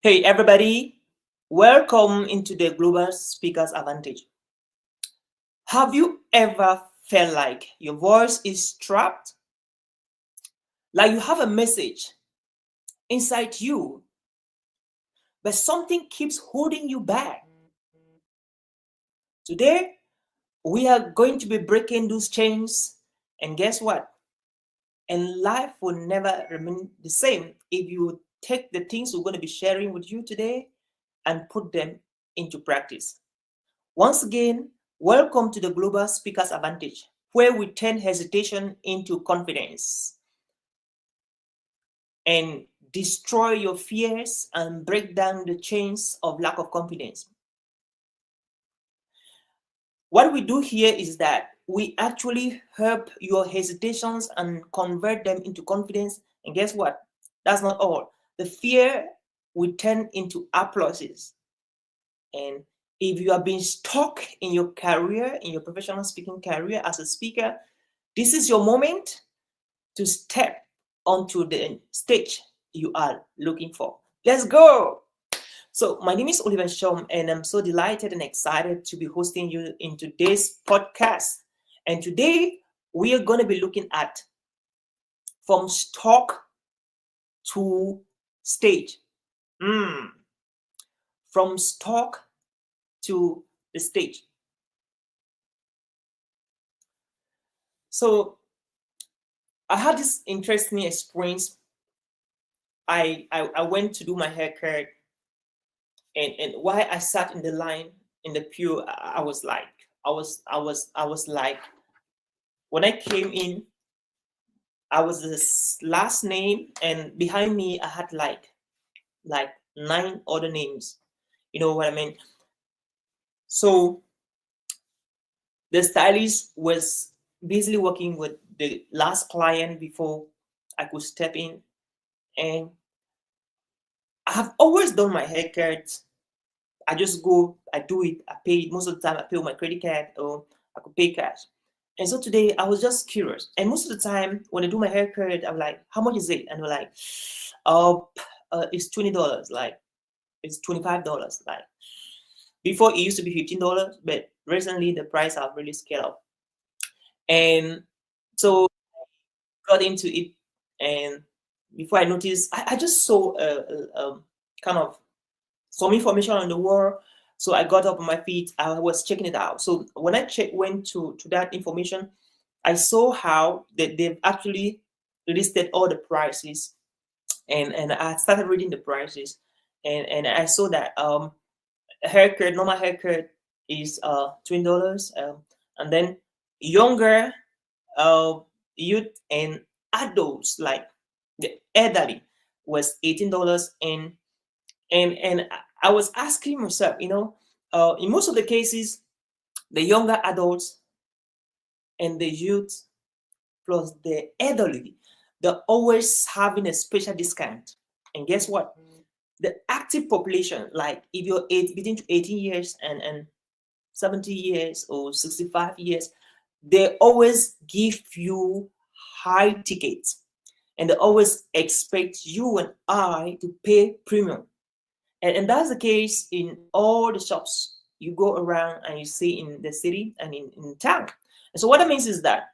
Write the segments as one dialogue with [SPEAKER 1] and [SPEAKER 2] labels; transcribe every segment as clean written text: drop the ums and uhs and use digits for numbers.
[SPEAKER 1] Hey everybody, welcome into the Global Speakers Advantage. Have you ever felt like your voice is trapped? Like you have a message inside you, but something keeps holding you back? Today, we are going to be breaking those chains, and guess what? And life will never remain the same if you take the things we're going to be sharing with you today and put them into practice. Once again, welcome to the Global Speakers Advantage, where we turn hesitation into confidence and destroy your fears and break down the chains of lack of confidence. What we do here is that we actually help your hesitations and convert them into confidence. And guess what? That's not all. The fear will turn into applauses. And if you have been stuck in your career, in your professional speaking career as a speaker, this is your moment to step onto the stage you are looking for. Let's go. So, my name is Oliver Shom, and I'm so delighted and excited to be hosting you in today's podcast. And today, we are going to be looking at from stock to stage. From stock to the stage. So I had this interesting experience. I went to do my haircut, and while I sat in the line in the pew, I was like, I was like, when I came in, I was the last name, and behind me I had like 9 other names. You know what I mean? So the stylist was busily working with the last client before I could step in. And I have always done my haircut. I just go, I do it, I pay it. Most of the time I pay with my credit card or I could pay cash. And so today I was just curious. And most of the time when I do my haircut, I'm like, how much is it? And they're like, oh, it's $20. Like, it's $25. Like, before it used to be $15, but recently the price have really scaled up. And so got into it, and before I noticed, I just saw kind of some information on the wall. So I got up on my feet. I was checking it out. So when I went to that information, I saw how they've actually listed all the prices, and I started reading the prices, and I saw that haircut, normal haircut is $20, and then younger uh, youth and adults, like the elderly, was $18. And I was asking myself, in most of the cases, the younger adults and the youth plus the elderly, they're always having a special discount. And guess what? The active population, like if you're between 18 years and 70 years or 65 years, they always give you high tickets, and they always expect you and I to pay premium. And that's the case in all the shops you go around and you see in the city and in town. And so what that means is that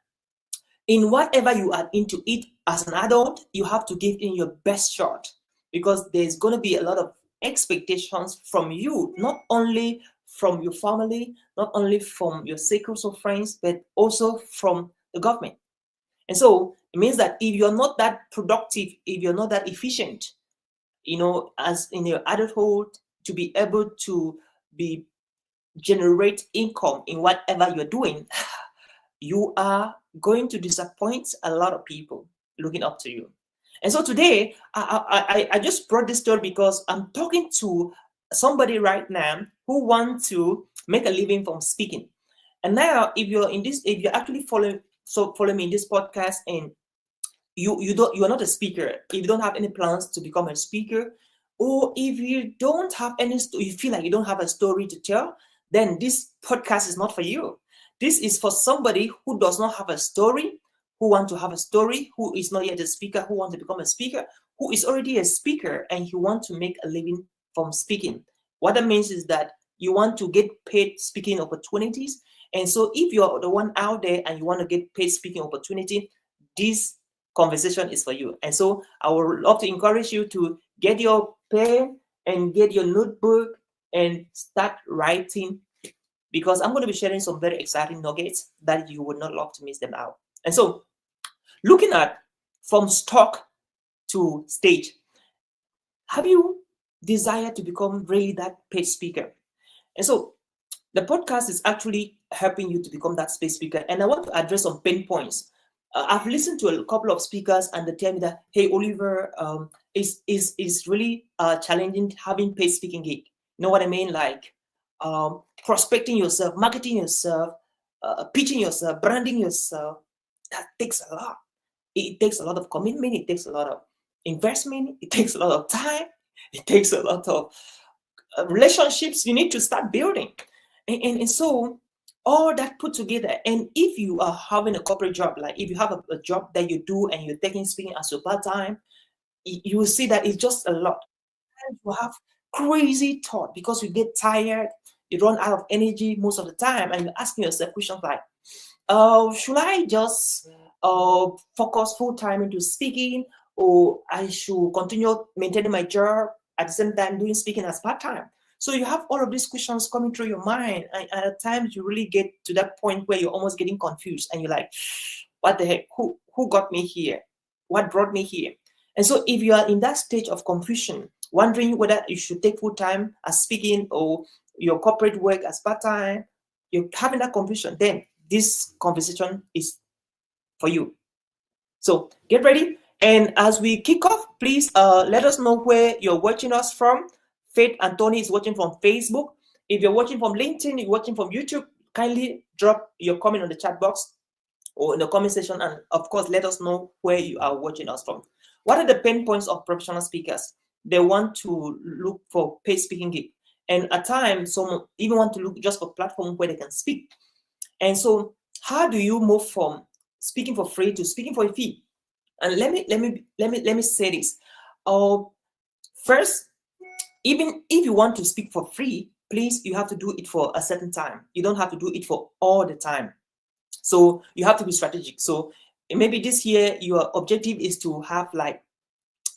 [SPEAKER 1] in whatever you are into it as an adult, you have to give in your best shot, because there's going to be a lot of expectations from you, not only from your family, not only from your circles of friends, but also from the government. And so it means that if you're not that productive, if you're not that efficient, as in your adulthood, to be able to be generate income in whatever you're doing, you are going to disappoint a lot of people looking up to you. And so today, I just brought this story because I'm talking to somebody right now who wants to make a living from speaking. And now, if you're actually following me in this podcast, and you're not a speaker, if you don't have any plans to become a speaker, or if you don't have you feel like you don't have a story to tell, then this podcast is not for you. This is for somebody who does not have a story, who want to have a story, who is not yet a speaker, who wants to become a speaker, who is already a speaker, and he wants to make a living from speaking. What that means is that you want to get paid speaking opportunities. And so if you're the one out there and you want to get paid speaking opportunity, this conversation is for you. And so I would love to encourage you to get your pen and get your notebook and start writing, because I'm going to be sharing some very exciting nuggets that you would not love to miss them out. And so, looking at from stock to stage, have you desired to become really that paid speaker? And so, the podcast is actually helping you to become that space speaker. And I want to address some pain points. I've listened to a couple of speakers and they tell me that, hey, Oliver, is really challenging having paid speaking gig. You know what I mean? Like prospecting yourself, marketing yourself, pitching yourself, branding yourself. That takes a lot. It takes a lot of commitment. It takes a lot of investment. It takes a lot of time. It takes a lot of relationships you need to start building. And so all that put together, and if you are having a corporate job, like if you have a job that you do and you're taking speaking as your part-time, you will see that it's just a lot. And you have crazy thought because you get tired, you run out of energy most of the time, and you're asking yourself questions like, should I just focus full time into speaking, or I should continue maintaining my job at the same time doing speaking as part-time? So you have all of these questions coming through your mind, and at times you really get to that point where you're almost getting confused, and you're like, "What the heck? Who got me here? What brought me here?" And so, if you are in that stage of confusion, wondering whether you should take full time as speaking or your corporate work as part time, you're having that confusion, then this conversation is for you. So get ready. And as we kick off, please let us know where you're watching us from. Faith and Tony is watching from Facebook. If you're watching from LinkedIn, you're watching from YouTube, kindly drop your comment on the chat box or in the comment section. And of course, let us know where you are watching us from. What are the pain points of professional speakers? They want to look for paid speaking gig. And at times, some even want to look just for platform where they can speak. And so, how do you move from speaking for free to speaking for a fee? And let me say this. First, even if you want to speak for free, please, you have to do it for a certain time. You don't have to do it for all the time. So you have to be strategic. So maybe this year your objective is to have like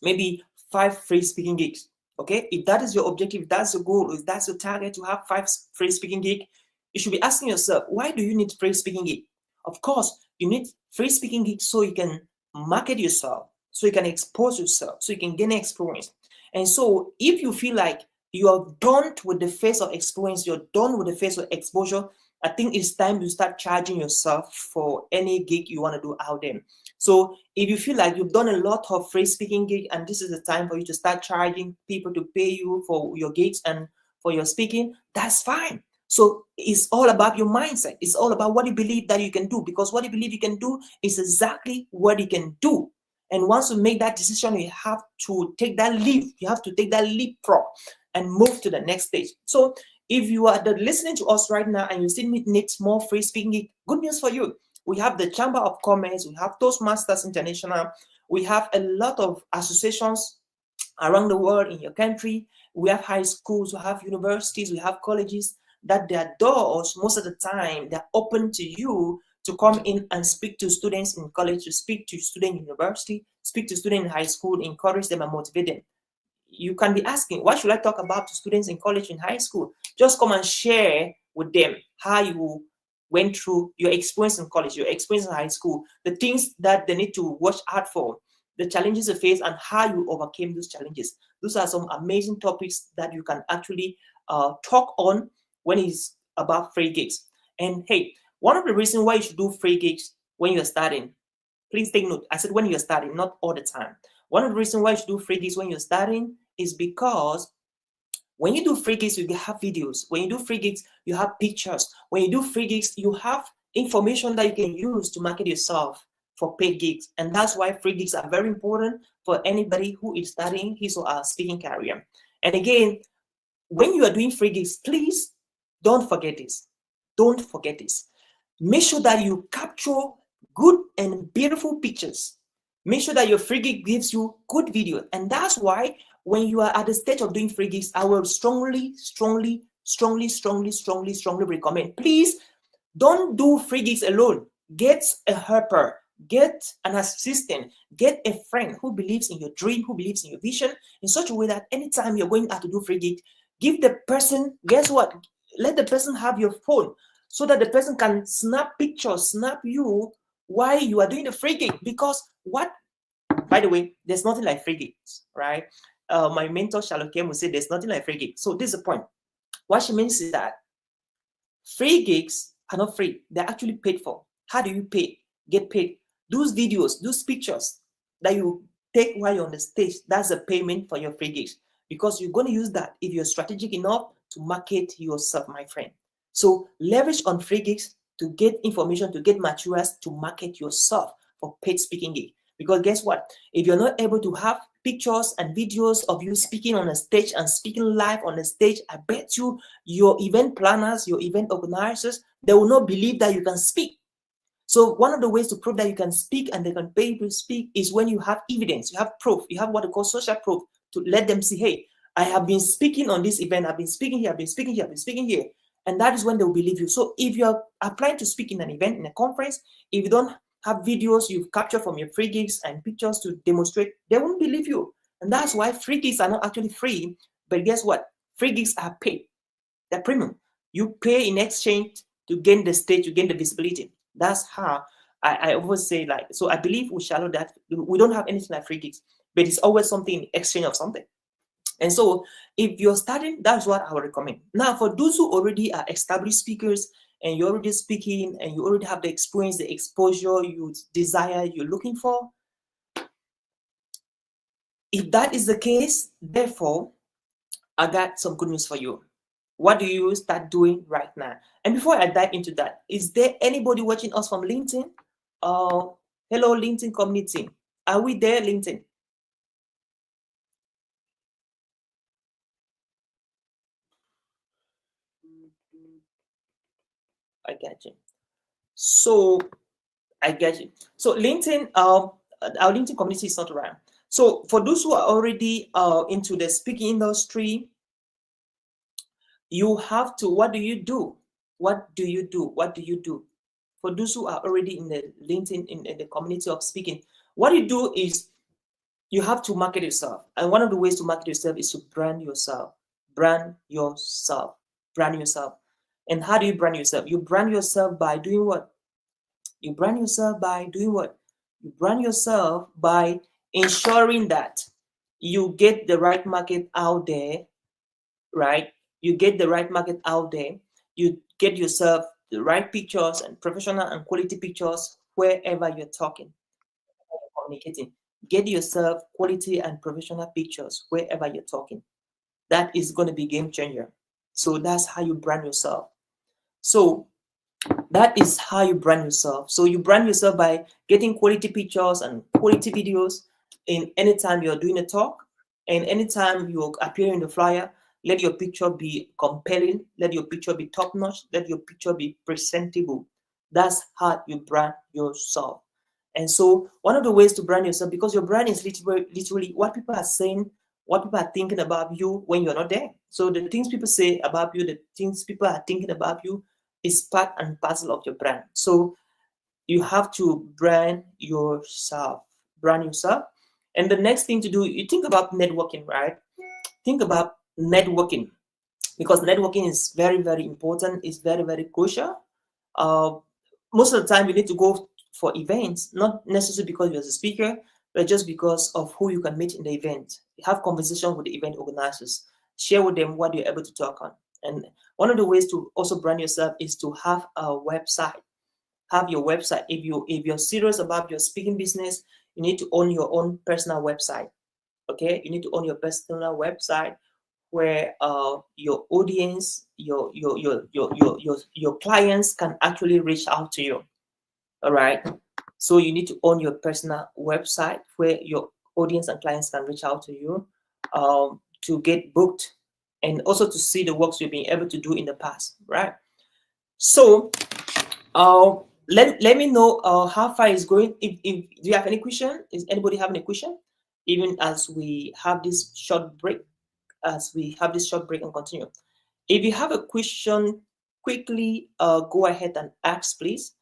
[SPEAKER 1] maybe 5 free speaking gigs. Okay, if that is your objective, if that's your goal, if that's your target to have 5 free speaking gigs, you should be asking yourself, why do you need free speaking gig? Of course, you need free speaking gigs so you can market yourself, so you can expose yourself, so you can gain experience. And so if you feel like you are done with the phase of experience, you're done with the phase of exposure, I think it's time to start charging yourself for any gig you want to do out there. So if you feel like you've done a lot of free speaking gig and this is the time for you to start charging people to pay you for your gigs and for your speaking, that's fine. So it's all about your mindset. It's all about what you believe that you can do, because what you believe you can do is exactly what you can do. And once you make that decision, you have to take that leap. You have to take that leapfrog and move to the next stage. So if you are listening to us right now and you still need more free speaking, good news for you. We have the Chamber of Commerce, we have Toastmasters International, we have a lot of associations around the world in your country. We have high schools, we have universities, we have colleges that their doors, most of the time, they're open to you to come in and speak to students in college, to speak to students in university, speak to students in high school, encourage them and motivate them. You can be asking, what should I talk about to students in college and high school? Just come and share with them how you went through your experience in college, your experience in high school, the things that they need to watch out for, the challenges they face, and how you overcame those challenges. Those are some amazing topics that you can actually talk on when it's about free gigs. And hey, one of the reasons why you should do free gigs when you're starting, please take note. I said when you're starting, not all the time. One of the reasons why you should do free gigs when you're starting is because when you do free gigs, you have videos. When you do free gigs, you have pictures. When you do free gigs, you have information that you can use to market yourself for paid gigs. And that's why free gigs are very important for anybody who is starting his or her speaking career. And again, when you are doing free gigs, please don't forget this. Don't forget this. Make sure that you capture good and beautiful pictures. Make sure that your free gig gives you good video. And that's why when you are at the stage of doing free gigs, I will strongly recommend, please don't do free gigs alone. Get a helper, get an assistant, get a friend who believes in your dream, who believes in your vision, in such a way that anytime you're going out to do free gig, give the person, guess what? Let the person have your phone so that the person can snap pictures, snap you while you are doing the free gig. Because what, by the way, there's nothing like free gigs, right? My mentor, Charlotte Kim, will say there's nothing like free gigs. So this is the point. What she means is that free gigs are not free. They're actually paid for. How do you pay? Get paid. Those videos, those pictures that you take while you're on the stage, that's a payment for your free gigs. Because you're going to use that if you're strategic enough to market yourself, my friend. So leverage on free gigs to get information, to get materials, to market yourself for paid speaking gig. Because guess what? If you're not able to have pictures and videos of you speaking on a stage and speaking live on the stage, I bet you your event planners, your event organizers, they will not believe that you can speak. So one of the ways to prove that you can speak and they can pay you to speak is when you have evidence, you have proof, you have what they call social proof to let them see, hey, I have been speaking on this event, I've been speaking here, I've been speaking here, I've been speaking here. And that is when they will believe you. So if you're applying to speak in an event, in a conference, if you don't have videos you've captured from your free gigs and pictures to demonstrate, they won't believe you. And that's why free gigs are not actually free. But guess what? Free gigs are paid. They're premium. You pay in exchange to gain the stage, to gain the visibility. That's how I always say, like, so I believe with Shallow that we don't have anything like free gigs, but it's always something in exchange of something. And so if you're starting, that's what I would recommend. Now, for those who already are established speakers and you're already speaking and you already have the experience, the exposure you desire, you're looking for, if that is the case, therefore, I got some good news for you. What do you start doing right now? And before I dive into that, is there anybody watching us from LinkedIn? Hello, LinkedIn community. Are we there, LinkedIn? I got you. So I get you. So LinkedIn, our LinkedIn community is not around. So for those who are already into the speaking industry, you have to, what do you do? What do you do? What do you do? For those who are already in the LinkedIn, in the community of speaking, what you do is you have to market yourself. And one of the ways to market yourself is to brand yourself. Brand yourself. Brand yourself. And how do you brand yourself? You brand yourself by doing what? You brand yourself by doing what? You brand yourself by ensuring that you get the right market out there, right? You get the right market out there. You get yourself the right pictures and professional and quality pictures wherever you're talking, communicating. Get yourself quality and professional pictures wherever you're talking. That is going to be game changer. So that's how you brand yourself. So that is how you brand yourself. So you brand yourself by getting quality pictures and quality videos in anytime you're doing a talk and anytime you appear in the flyer. Let your picture be compelling. Let your picture be top notch. Let your picture be presentable. That's how you brand yourself. And so one of the ways to brand yourself, because your brand is literally what people are saying, what people are thinking about you when you're not there. So the things people say about you, the things people are thinking about you is part and parcel of your brand. So you have to brand yourself. Brand yourself. And the next thing to do, you think about networking, right? Think about networking, because networking is very, very important. It's very, very crucial. Most of the time, you need to go for events, not necessarily because you're a speaker, but just because of who you can meet in the event. Have conversation with the event organizers. Share with them what you're able to talk on. And one of the ways to also brand yourself is to have a website. Have your website. If you're serious about your speaking business, you need to own your own personal website. Okay, you need to own your personal website where your audience, your clients can actually reach out to you. All right. So you need to own your personal website where your audience and clients can reach out to you to get booked and also to see the works you've been able to do in the past, right? So let me know how far it's going. If do you have any question? Is anybody having a question? even as we have this short break, and continue. If you have a question, quickly go ahead and ask, please.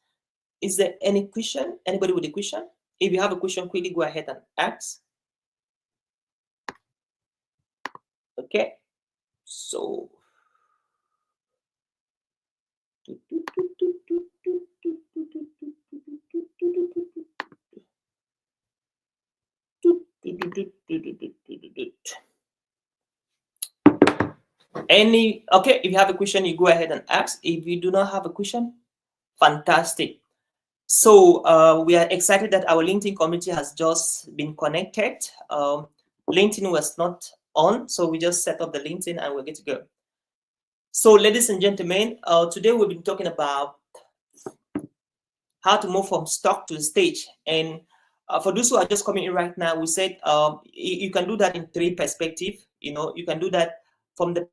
[SPEAKER 1] Is there any question? Anybody with a question? If you have a question, quickly go ahead and ask. Okay, so okay, if you have a question, you go ahead and ask. If you do not have a question, fantastic. So we are excited that our LinkedIn community has just been connected. LinkedIn was not on, so we just set up the LinkedIn and we're good to go. So ladies and gentlemen, today we've been talking about how to move from stock to stage. And for those who are just coming in right now, we said you can do that in 3 perspectives. You can do that from the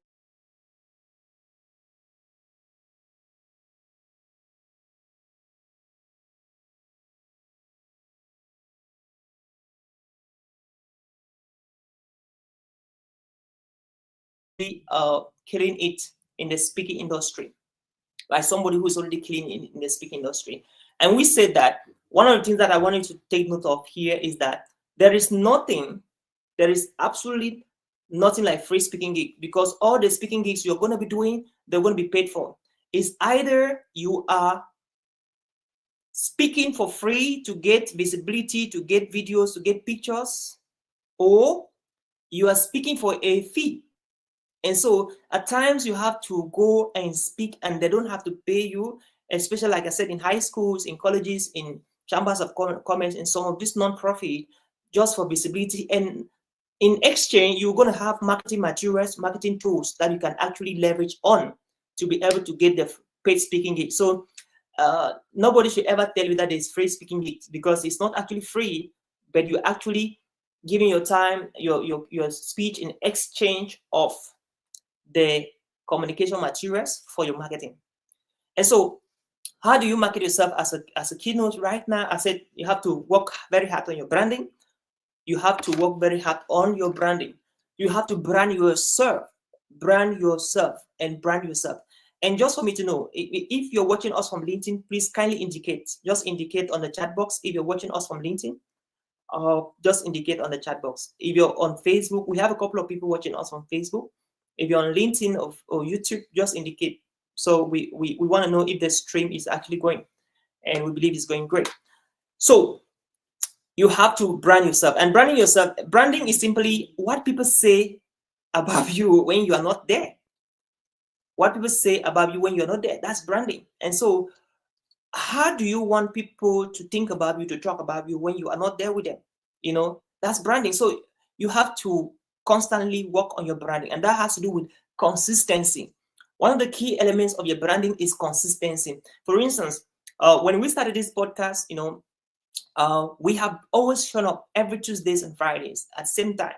[SPEAKER 1] killing it in the speaking industry, like somebody who's already killing in the speaking industry. And we said that one of the things that I wanted to take note of here is that there is absolutely nothing like free speaking gig, because all the speaking gigs you're going to be doing, they're going to be paid for. It's either you are speaking for free to get visibility, to get videos, to get pictures, or you are speaking for a fee. And so at times you have to go and speak and they don't have to pay you, especially like I said, in high schools, in colleges, in chambers of commerce, and some of this non-profit, just for visibility. And in exchange, you're going to have marketing materials, marketing tools that you can actually leverage on to be able to get the paid speaking gig. So nobody should ever tell you that there's free speaking gigs, because it's not actually free, but you're actually giving your time, your speech in exchange of the communication materials for your marketing. And so how do you market yourself as a keynote? Right now, I said you have to work very hard on your branding. You have to work very hard on your branding. You have to brand yourself. And just for me to know, if you're watching us from LinkedIn, please kindly just indicate on the chat box if you're watching us from LinkedIn. Just indicate on the chat box. If you're on Facebook, we have a couple of people watching us on Facebook. If you're on LinkedIn or YouTube, just indicate. So we want to know if the stream is actually going, and we believe it's going great. So you have to brand yourself. And branding is simply what people say about you when you are not there. What people say about you when you're not there, that's branding. And so how do you want people to think about you, to talk about you when you are not there with them? That's branding. So you have to constantly work on your branding, and that has to do with consistency. One of the key elements of your branding is consistency. For instance, when we started this podcast, we have always shown up every Tuesdays and Fridays at the same time.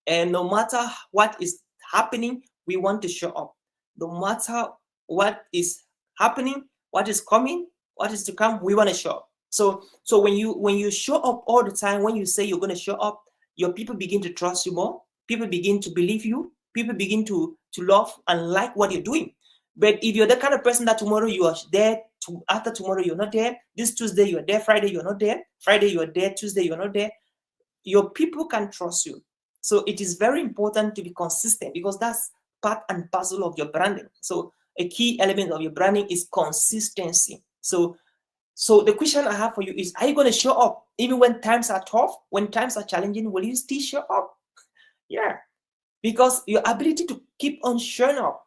[SPEAKER 1] And no matter what is happening, we want to show up. No matter what is happening, what is coming, what is to come, we want to show up. So when you show up all the time, when you say you're going to show up, your people begin to trust you more. People begin to believe you. People begin to love and like what you're doing. But if you're the kind of person that tomorrow you are there, after tomorrow you're not there, this Tuesday you're there, Friday you're not there, Friday you're there, Tuesday you're not there, your people can trust you. So it is very important to be consistent, because that's part and parcel of your branding. So a key element of your branding is consistency. So the question I have for you is, are you going to show up even when times are tough, when times are challenging? Will you still show up? Yeah, because your ability to keep on showing up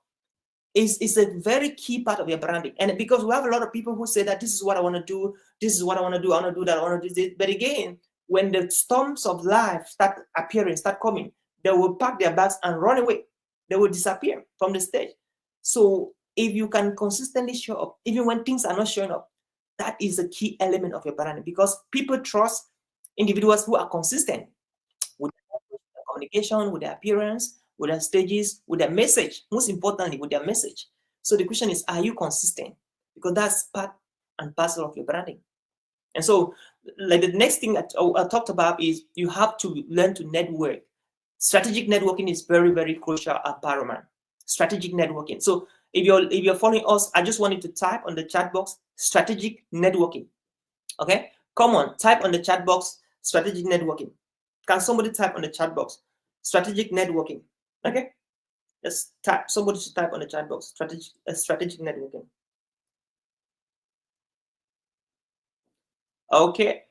[SPEAKER 1] is a very key part of your branding. And because we have a lot of people who say that this is what I want to do, this is what I want to do, I want to do that, I want to do this. But again, when the storms of life start appearing, start coming, they will pack their bags and run away. They will disappear from the stage. So if you can consistently show up, even when things are not showing up, that is a key element of your branding, because people trust individuals who are consistent with their communication, with their appearance, with their stages, with their message, most importantly, with their message. So the question is, are you consistent? Because that's part and parcel of your branding. And so like the next thing that I talked about is you have to learn to network. Strategic networking is very, very crucial at paramount. Strategic networking. So if you're following us, I just want you to type on the chat box strategic networking. Okay, come on, type on the chat box strategic networking. Can somebody type on the chat box strategic networking? Okay, let's type. Somebody should type on the chat box strategic networking. Okay,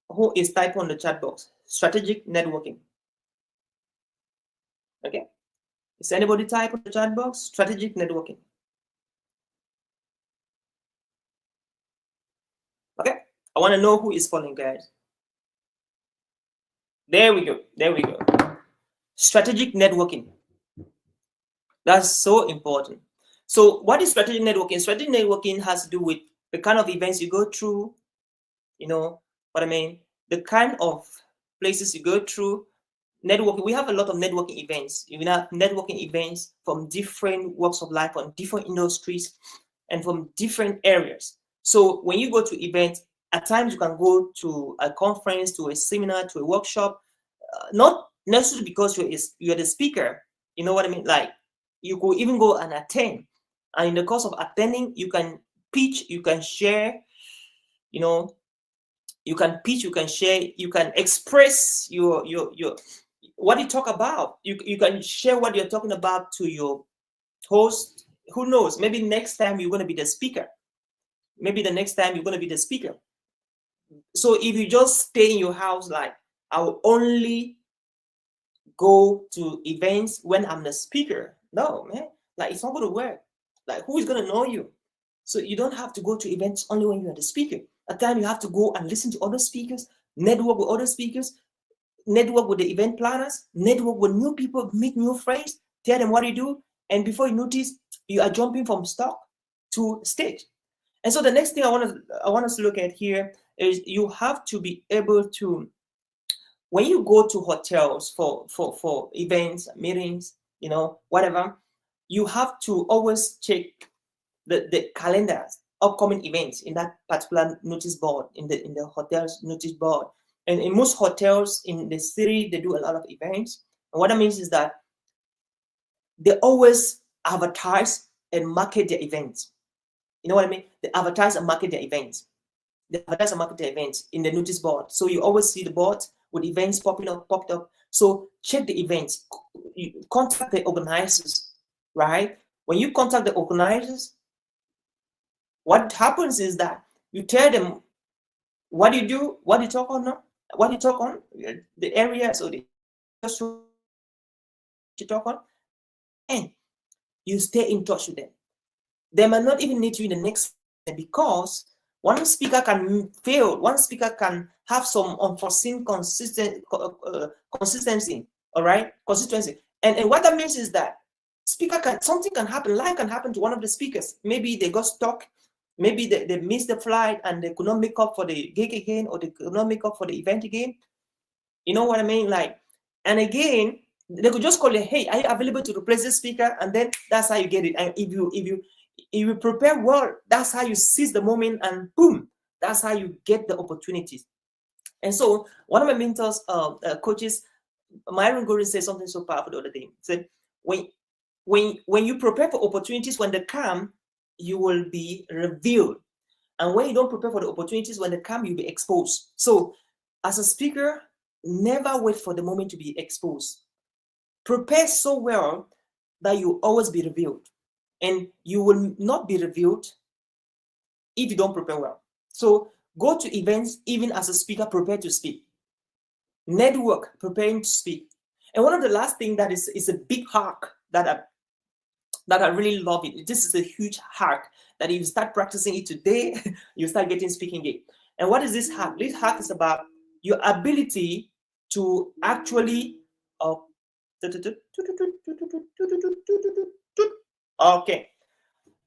[SPEAKER 1] who is typing on the chat box strategic networking? Okay, is anybody type on the chat box strategic networking? Okay, I want to know who is following, guys. There we go. There we go. Strategic networking. That's so important. So what is strategic networking? Strategic networking has to do with the kind of events you go through, you know what I mean? The kind of places you go through. Networking, we have a lot of networking events. You have networking events from different walks of life, on different industries, and from different areas. So when you go to events, at times you can go to a conference, to a seminar, to a workshop, not necessarily because you're the speaker. You know what I mean? Like you could even go and attend, and in the course of attending, you can pitch, you can share, you know, you can pitch, you can share, you can express your what you talk about. You can share what you're talking about to your host. Who knows? Maybe next time you're going to be the speaker. Maybe the next time you're going to be the speaker. So if you just stay in your house, like I will only go to events when I'm the speaker. No, man. Like it's not going to work. Like who is going to know you? So you don't have to go to events only when you're the speaker. At times you have to go and listen to other speakers, network with other speakers, network with the event planners, network with new people, meet new friends, tell them what you do, and before you notice, you are jumping from stock to stage. And so the next thing I want us to look at here is you have to be able to, when you go to hotels for events, meetings, whatever, you have to always check the calendars, upcoming events in that particular notice board, in the hotel's notice board. And in most hotels in the city, they do a lot of events. And what that means is that they always advertise and market their events. You know what I mean? They advertise and market their events. They advertise and market their events in the notice board. So you always see the board with events popped up. So check the events. You contact the organizers, right? When you contact the organizers, what happens is that you tell them what you do, what you talk on, the areas or the you talk on, and you stay in touch with them. They might not even need you in the next, because one speaker can fail, one speaker can have some unforeseen consistency, all right, consistency. And what that means is that something can happen, life can happen to one of the speakers. Maybe they got stuck, maybe they missed the flight and they could not make up for the gig again, or they could not make up for the event again. You know what I mean? Like, and again, they could just call you, hey, are you available to replace the speaker? And then that's how you get it. And if you prepare well, that's how you seize the moment, and boom, that's how you get the opportunities. And so one of my mentors, coaches, Myron Gordon, said something so powerful the other day. He said, when you prepare for opportunities, when they come, you will be revealed. And when you don't prepare for the opportunities, when they come, you'll be exposed. So as a speaker, never wait for the moment to be exposed. Prepare so well that you always be revealed. And you will not be revealed if you don't prepare well. So go to events, even as a speaker, prepare to speak. Network, preparing to speak. And one of the last things that is a big hack that I really love it. This is a huge hack that if you start practicing it today, you start getting speaking gig. And what is this hack? This hack is about your ability to actually okay.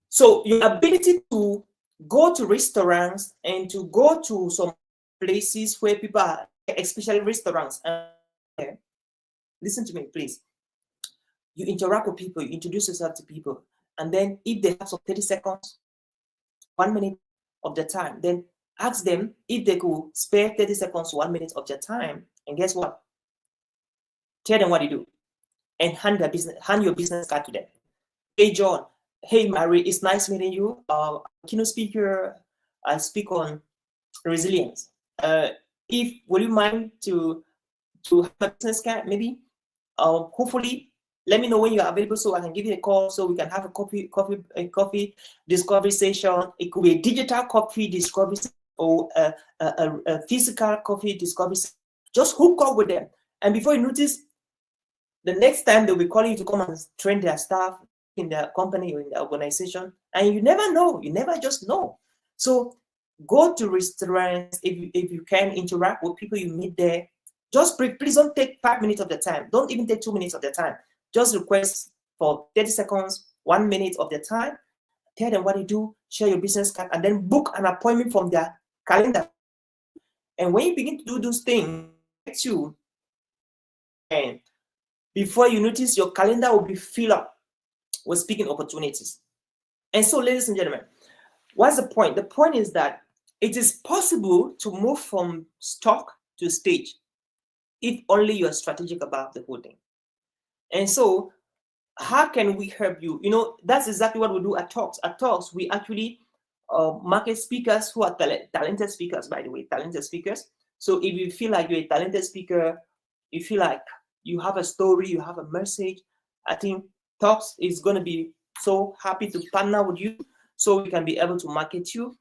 [SPEAKER 1] So your ability to go to restaurants and to go to some places where people are, especially restaurants. Listen to me, please. You interact with people, you introduce yourself to people, and then if they have some 30 seconds, 1 minute of the time, then Ask them if they could spare 30 seconds to 1 minute of their time. And guess what? Tell them what you do and hand your business card to them. Hey, John. Hey, Mary. It's nice meeting you. Keynote speaker. I speak on resilience. If would you mind to have a business card, maybe? Hopefully, let me know when you're available so I can give you a call so we can have a coffee discovery session. It could be a digital coffee discovery or a physical coffee discovery. Just hook up with them, and before you notice, the next time they'll be calling you to come and train their staff in their company or in the organization, and you never know. You never just know. So go to restaurants if you can interact with people you meet there. Just please don't take 5 minutes of the time. Don't even take 2 minutes of the time. Just request for 30 seconds, 1 minute of the time. Tell them what you do, share your business card, and then book an appointment from their calendar. And when you begin to do those things, and before you notice, your calendar will be filled up with speaking opportunities. And so, ladies and gentlemen, what's the point? The point is that it is possible to move from stock to stage if only you are strategic about the whole thing. And so, how can we help you? You know, that's exactly what we do at Talks. At Talks, we actually market speakers who are talented speakers, by the way, talented speakers. So if you feel like you're a talented speaker, you feel like you have a story, you have a message, I think Talks is going to be so happy to partner with you so we can be able to market you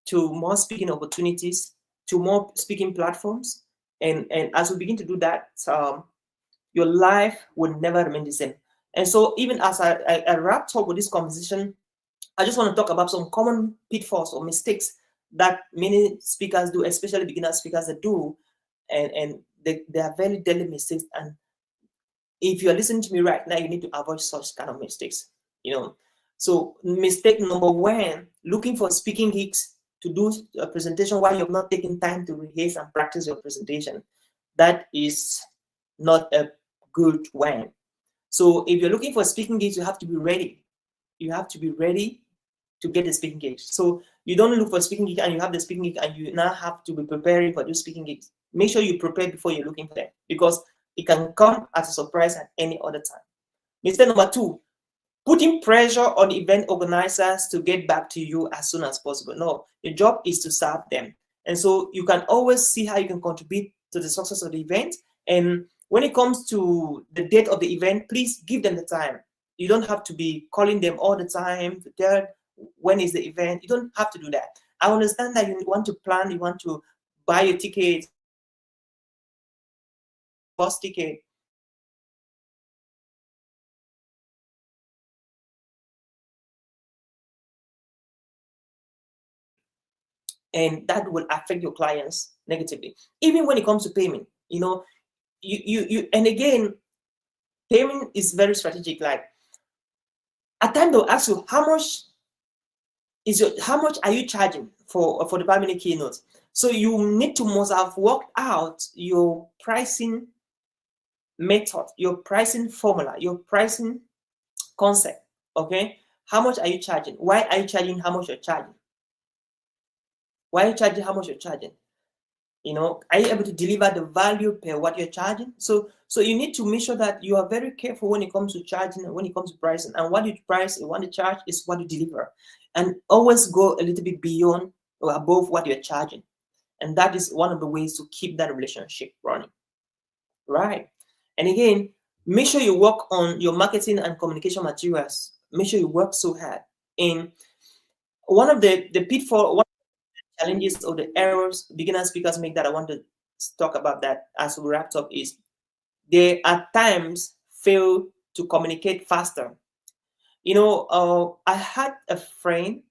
[SPEAKER 1] to more speaking opportunities, to more speaking platforms. And as we begin to do that, your life will never remain the same. And so even as I wrap up with this conversation, I just want to talk about some common pitfalls or mistakes that many speakers do, especially beginner speakers that do. And they are very deadly mistakes. And if you're listening to me right now, you need to avoid such kind of mistakes. You know, so mistake number one, looking for speaking gigs to do a presentation while you've not taken time to rehearse and practice your presentation. That is not a good one. So if you're looking for speaking gigs, you have to be ready. You have to be ready to get the speaking gigs. So you don't look for speaking gig and you have the speaking gig and you now have to be preparing for those speaking gigs. Make sure you prepare before you're looking for them because it can come as a surprise at any other time. Mistake number two, putting pressure on event organizers to get back to you as soon as possible. No, your job is to serve them. And so you can always see how you can contribute to the success of the event. And when it comes to the date of the event, please give them the time. You don't have to be calling them all the time to tell when is the event. You don't have to do that. I understand that you want to plan, you want to buy a ticket, bus ticket. And that will affect your clients negatively. Even when it comes to payment, you know, you and again, payment is very strategic. Like at time they'll ask you how much are you charging for the 5 minute keynote? So you must have worked out your pricing method, your pricing formula, your pricing concept. Okay, how much are you charging? Why are you charging how much you're charging? Why are you charging how much you're charging? You know, are you able to deliver the value per what you're charging? So you need to make sure that you are very careful when it comes to charging and when it comes to pricing. And what you price and what you charge is what you deliver. And always go a little bit beyond or above what you're charging. And that is one of the ways to keep that relationship running. Right. And again, make sure you work on your marketing and communication materials. Make sure you work so hard. And one of the pitfall, challenges or the errors beginner speakers make that I want to talk about that as we wrap up is they at times fail to communicate faster. You know, I had a friend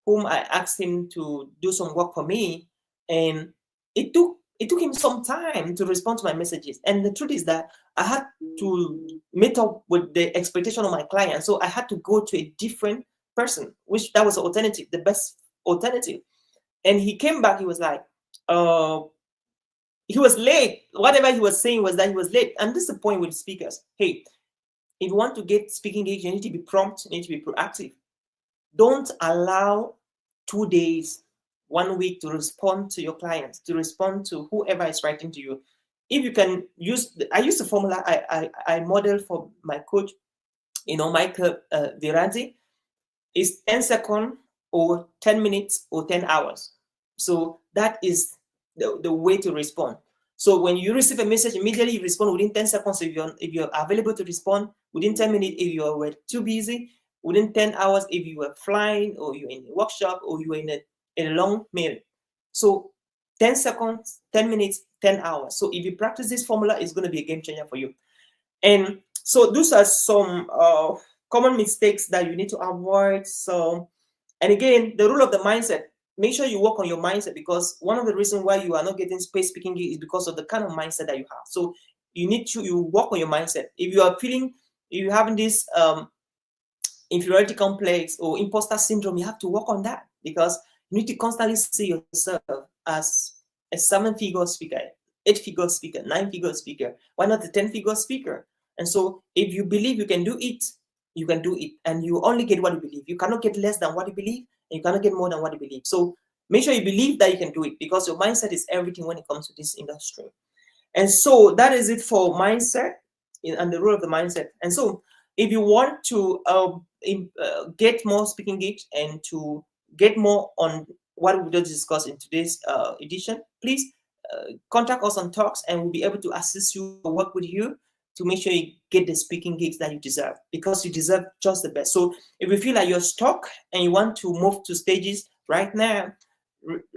[SPEAKER 1] whom I asked him to do some work for me, and it took him some time to respond to my messages. And the truth is that I had to meet up with the expectation of my client, so I had to go to a different person, which that was the alternative, the best alternative. And he came back, he was like, he was late. Whatever he was saying was that he was late. And this is the point with speakers. Hey, if you want to get speaking gigs, you need to be prompt, you need to be proactive. Don't allow 2 days, 1 week to respond to your clients, to respond to whoever is writing to you. If you can use, I use the formula I model for my coach, Michael Viranti, is 10 seconds or 10 minutes or 10 hours. So that is the way to respond. So when you receive a message, immediately you respond within 10 seconds if you're available to respond, within 10 minutes if you were too busy, within 10 hours if you were flying or you're in a workshop or you were in a long mail. So 10 seconds, 10 minutes, 10 hours. So if you practice this formula, it's going to be a game changer for you. And so those are some common mistakes that you need to avoid. So, and again, the rule of the mindset, make sure you work on your mindset, because one of the reasons why you are not getting space speaking gig is because of the kind of mindset that you have. So you need to work on your mindset. If you are feeling, you're having this inferiority complex or imposter syndrome, you have to work on that, because you need to constantly see yourself as a 7-figure speaker, 8-figure speaker, 9-figure speaker. Why not a 10-figure speaker? And so if you believe you can do it, you can do it. And you only get what you believe. You cannot get less than what you believe, and you cannot get more than what you believe. So make sure you believe that you can do it, because your mindset is everything when it comes to this industry. And so that is it for mindset and the rule of the mindset. And so if you want to get more speaking gigs and to get more on what we just discussed in today's edition, please contact us on Talks, and we'll be able to assist you, work with you to make sure you get the speaking gigs that you deserve, because you deserve just the best. So if you feel like you're stuck and you want to move to stages right now,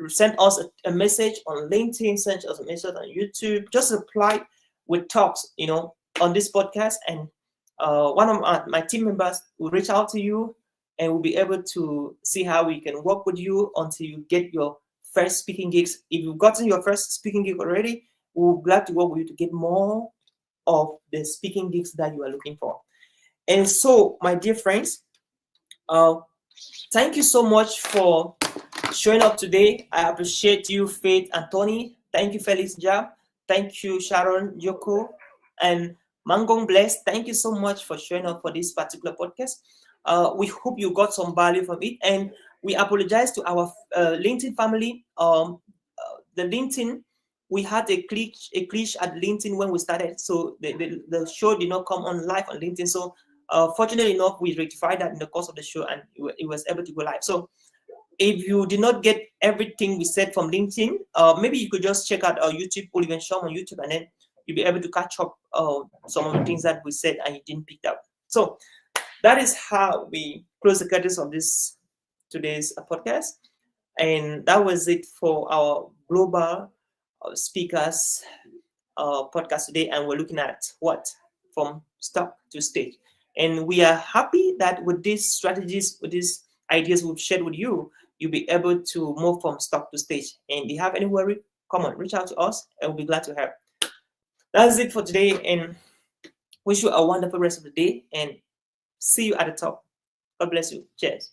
[SPEAKER 1] send us a message on LinkedIn, send us a message on YouTube, just reply with Talks, on this podcast, and one of my team members will reach out to you, and we'll be able to see how we can work with you until you get your first speaking gigs. If you've gotten your first speaking gig already, we're glad to work with you to get more of the speaking gigs that you are looking for. And so, my dear friends, thank you so much for showing up today. I appreciate you, Faith and Tony. Thank you, Felix Jab. Thank you, Sharon, Yoko, and Mangong Bless. Thank you so much for showing up for this particular podcast. We hope you got some value from it, and we apologize to our LinkedIn family. The LinkedIn, we had a glitch at LinkedIn when we started, so the show did not come on live on LinkedIn. So fortunately enough, we rectified that in the course of the show, and it was able to go live. So if you did not get everything we said from LinkedIn, maybe you could just check out our YouTube, Oliver Shom on YouTube, and then you'll be able to catch up some of the things that we said and you didn't pick up. So that is how we close the curtains of today's podcast. And that was it for our global speakers podcast today. And we're looking at what? From stock to stage. And we are happy that with these strategies, with these ideas we've shared with you, you'll be able to move from stock to stage. And if you have any worry, come on, reach out to us, and we'll be glad to help. That's it for today, and wish you a wonderful rest of the day, and see you at the top. God bless you. Cheers.